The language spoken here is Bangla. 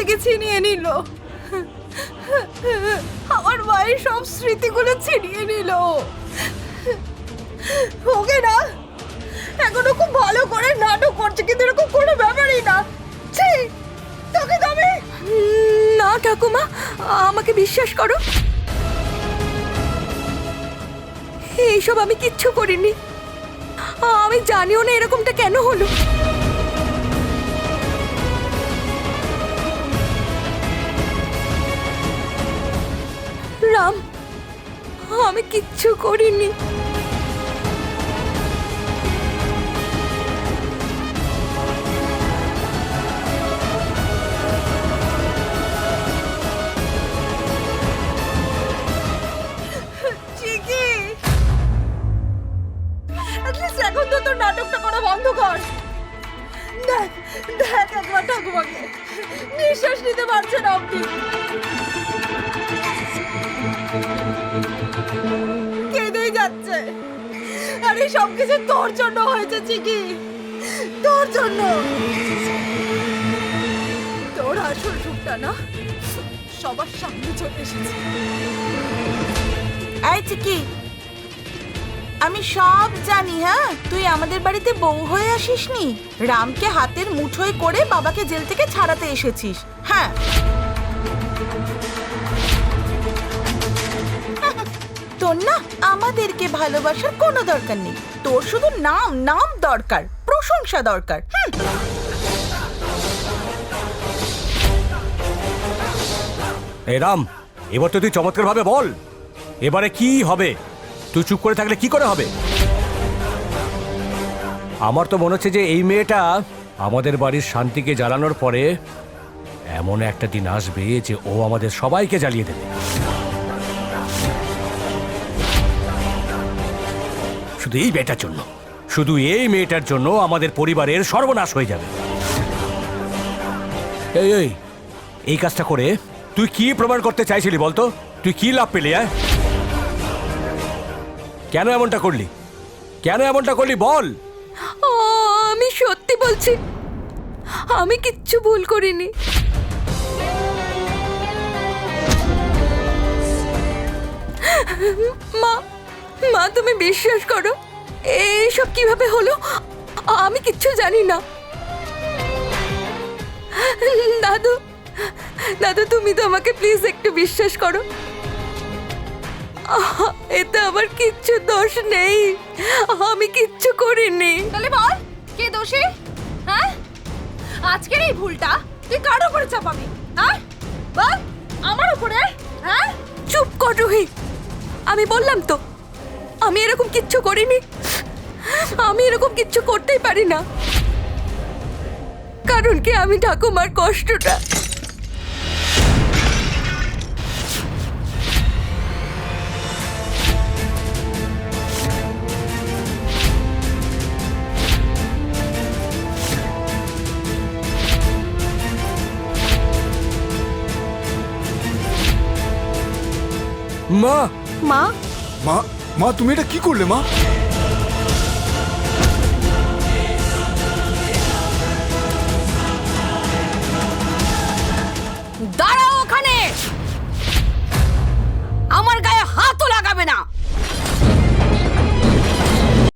থেকে ছিনিয়ে নিল। আমার মায়ের সব স্মৃতিগুলো ছিনিয়ে নিল। ওকে না এখনো খুব ভালো করে নাটক করছে, কিন্তু এরকম কোনো ব্যাপারই না। ছি, তোকে তবে না ঠাকুমা, আমাকে বিশ্বাস করো, এইসব আমি কিচ্ছু করিনি। আমি জানিও না এরকমটা কেন হলো। রাম, আমি কিচ্ছু করিনি। চিকি, অ্যাটলিস্ট এখন তো তোর নাটকটা করা বন্ধ কর। দেখ দেখ একবার ঠাকুমাকে, নিঃশ্বাস নিতে পারছে না আপনি। কেঁদেই যাচ্ছে। আর এই সব কিছু তোর জন্য হয়েছে চিকি, তোর জন্য। তোর আসল রূপটা না সবার সামনে চলে এসেছে। এই চিকি, আমি সব জানি। হ্যাঁ, তুই আমাদের বাড়িতে বউ হয়ে আসিসনি, রামকে হাতের মুঠোয় করে বাবাকে জেল থেকে ছাড়াতে এসেছিস। হ্যাঁ, তোর না আমাদেরকে ভালোবাসার কোনো দরকার নেই। তোর শুধু নাম নাম দরকার, প্রশংসা দরকার। এই রাম, এবার তো তুই চমৎকার ভাবে বল, এবারে কি হবে? তুই চুপ করে থাকলে কি করে হবে? আমার তো মনে হচ্ছে যে এই মেয়েটা আমাদের বাড়ির শান্তিকে জ্বালানোর পরে এমন একটা দিন আসবে যে ও আমাদের সবাইকে জ্বালিয়ে দেবে। শুধু এই মেয়েটার জন্য, শুধু এই মেয়েটার জন্য আমাদের পরিবারের সর্বনাশ হয়ে যাবে। এই এই এই কাজটা করে তুই কি প্রমাণ করতে চাইছিলি বলতো? তুই কি লাভ পেলি? কেন এমনটা করলি? কেন এমনটা করলি বল? আমি সত্যি বলছি, আমি কিচ্ছু ভুল করিনি। মা, মা তুমি বিশ্বাস করো, এইসব কিভাবে হলো আমি কিচ্ছু জানি না। দাদু, দাদু তুমি তো আমাকে প্লিজ একটু বিশ্বাস করো, এতে আমার কিচ্ছু দোষ নেই, আমি কিচ্ছু করিনি। তাহলে বল কে দোষী? হ্যাঁ, আজকের এই ভুলটা তুই কার উপরে চাপাবি? হ্যাঁ বল, আমার উপরে? হ্যাঁ, চুপ কর রুহি, আমি বললাম তো আমি এরকম কিচ্ছু করিনি। আমি এরকম কিচ্ছু করতেই পারি না, কারণ কি আমি ঠাকুমার কষ্টটা মা, মা মা, মা তুমি এটা কি করলে মা?